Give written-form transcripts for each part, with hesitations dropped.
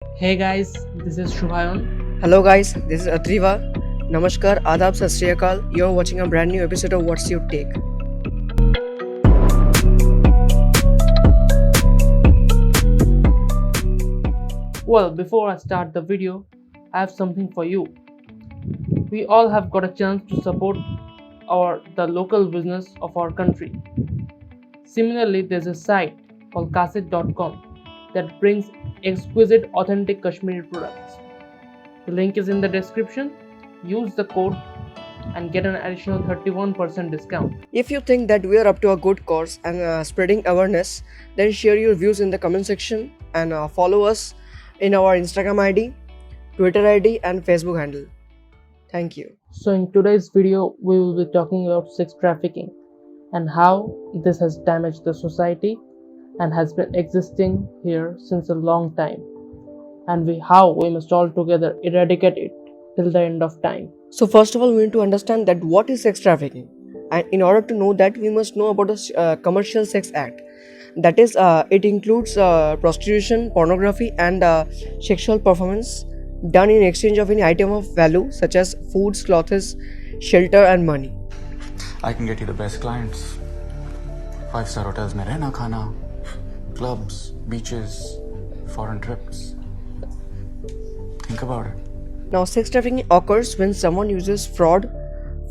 Hey guys, this is Shubhayan. Hello guys, this is Atriva. Namaskar, Adab, Sat Shri Akal. You're watching a brand new episode of What's Your Take. Well, before I start the video, I have something for you. We all have got a chance to support the local business of our country. Similarly, there's a site called kidnapping that brings exquisite authentic Kashmiri products. The link is in the description. Use the code and get an additional 31% discount. If you think that we are up to a good cause and spreading awareness, then share your views in the comment section and follow us in our Instagram ID, Twitter ID, and Facebook handle. Thank you. So, in today's video, we will be talking about sex trafficking and how this has damaged the society and has been existing here since a long time, and how we must all together eradicate it till the end of time. So first of all, we need to understand that what is sex trafficking, and in order to know that, we must know about the Commercial Sex Act. That is, it includes prostitution, pornography, and sexual performance done in exchange of any item of value such as foods, clothes, shelter, and money. I can get you the best clients. 5-star hotels mein rehna khana, clubs, beaches, foreign trips. Think about it. Now, sex trafficking occurs when someone uses fraud,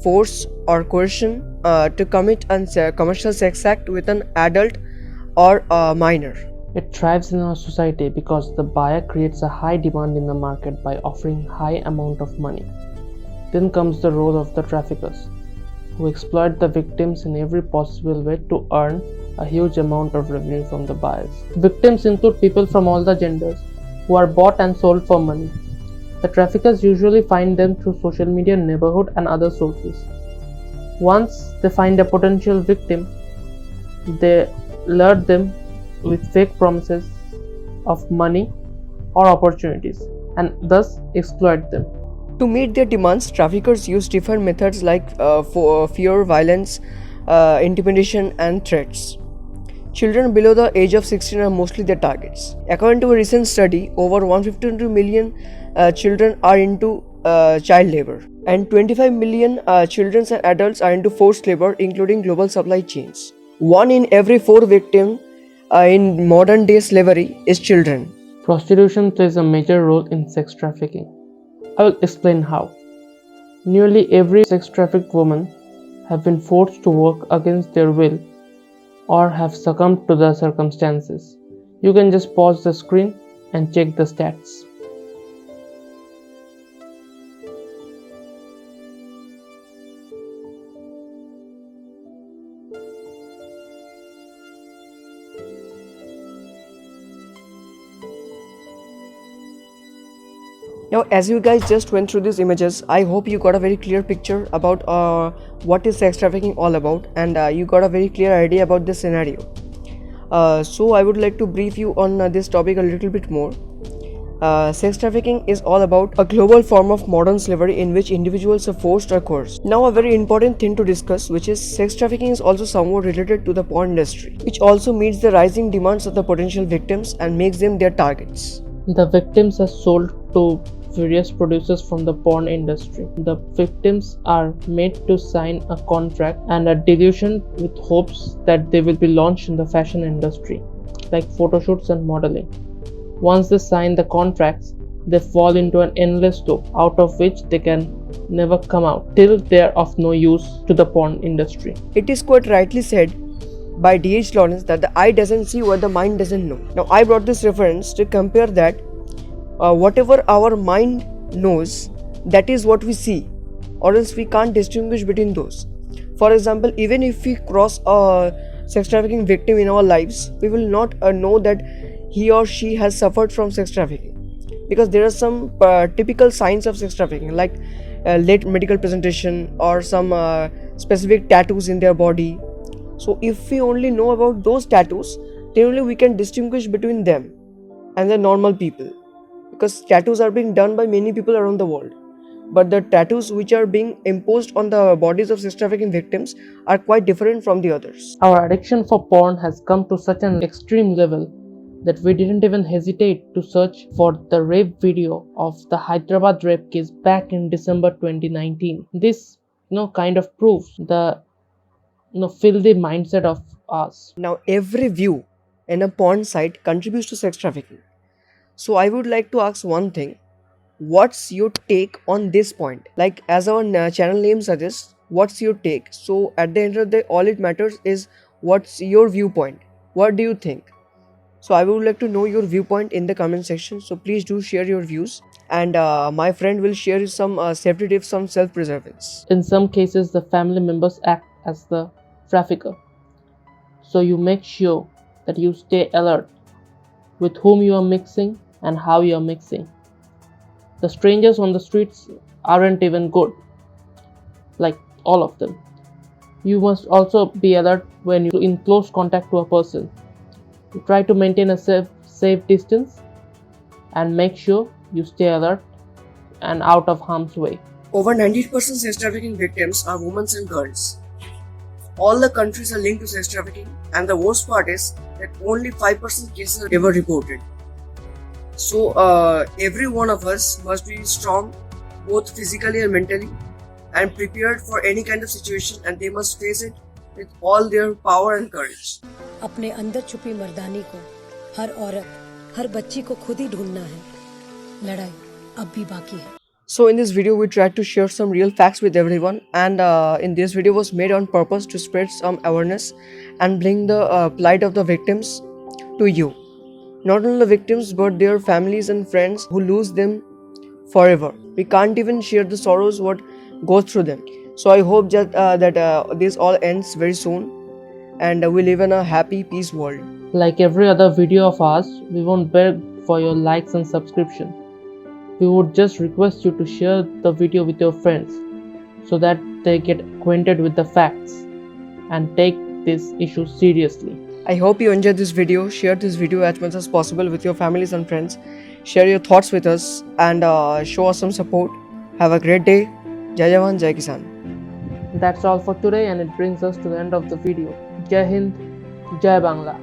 force, or coercion to commit a commercial sex act with an adult or a minor. It thrives in our society because the buyer creates a high demand in the market by offering high amount of money. Then comes the role of the traffickers, who exploit the victims in every possible way to earn a huge amount of revenue from the buyers. Victims include people from all the genders who are bought and sold for money. The traffickers usually find them through social media, neighborhood, and other sources. Once they find a potential victim, they lure them with fake promises of money or opportunities and thus exploit them. To meet their demands, traffickers use different methods like fear, violence, intimidation, and threats. Children below the age of 16 are mostly their targets. According to a recent study, over 152 million children are into child labor, and 25 million children and adults are into forced labor, including global supply chains. 1 in every 4 victims in modern day slavery is children. Prostitution plays a major role in sex trafficking. I will explain how. Nearly every sex trafficked woman have been forced to work against their will or have succumbed to the circumstances. You can just pause the screen and check the stats. Now, as you guys just went through these images, I hope you got a very clear picture about what is sex trafficking all about, and you got a very clear idea about this scenario. So I would like to brief you on this topic a little bit more. Sex trafficking is all about a global form of modern slavery in which individuals are forced or coerced. Now, a very important thing to discuss, which is sex trafficking is also somewhat related to the porn industry, which also meets the rising demands of the potential victims and makes them their targets. The victims are sold to various producers from the porn industry. The victims are made to sign a contract and a delusion with hopes that they will be launched in the fashion industry, like photoshoots and modeling. Once they sign the contracts, they fall into an endless loop out of which they can never come out till they are of no use to the porn industry. It is quite rightly said by D.H. Lawrence that the eye doesn't see what the mind doesn't know. Now, I brought this reference to compare that whatever our mind knows, that is what we see, or else we can't distinguish between those. For example, even if we cross a sex trafficking victim in our lives, we will not know that he or she has suffered from sex trafficking, because there are some typical signs of sex trafficking, like late medical presentation or some specific tattoos in their body. So if we only know about those tattoos, then only we can distinguish between them and the normal people, because tattoos are being done by many people around the world, but the tattoos which are being imposed on the bodies of sex trafficking victims are quite different from the others. Our addiction for porn has come to such an extreme level that we didn't even hesitate to search for the rape video of the Hyderabad rape case back in December 2019. This kind of proves the filthy mindset of us. Now, every view in a porn site contributes to sex trafficking. So, I would like to ask one thing. What's your take on this point? Like, as our channel name suggests, what's your take? So, at the end of the day, all it matters is what's your viewpoint. What do you think? So, I would like to know your viewpoint in the comment section. So, please do share your views. And my friend will share some safety tips on self-preservance. In some cases, the family members act as the trafficker. So you make sure that you stay alert with whom you are mixing and how you are mixing. The strangers on the streets aren't even good, like all of them. You must also be alert when you're in close contact to a person. You try to maintain a safe distance and make sure you stay alert and out of harm's way. Over 90% sex trafficking victims are women and girls. All the countries are linked to sex trafficking, and the worst part is that only 5% cases are ever reported. So every one of us must be strong, both physically and mentally, and prepared for any kind of situation, and they must face it with all their power and courage. अपने अंदर छुपी मर्दानी को हर औरत, हर बच्ची को खुद ही ढूंढना है. लड़ाई अब भी बाकी है. So in this video, we tried to share some real facts with everyone, and in this video was made on purpose to spread some awareness and bring the plight of the victims to you. Not only the victims, but their families and friends who lose them forever. We can't even share the sorrows what goes through them. So I hope that this all ends very soon, and we live in a happy, peace world. Like every other video of ours, we won't beg for your likes and subscription. We would just request you to share the video with your friends so that they get acquainted with the facts and take this issue seriously. I hope you enjoyed this video. Share this video as much as possible with your families and friends. Share your thoughts with us and show us some support. Have a great day. Jai Jawan, Jai Kisan. That's all for today, and it brings us to the end of the video. Jai Hind, Jai Bangla.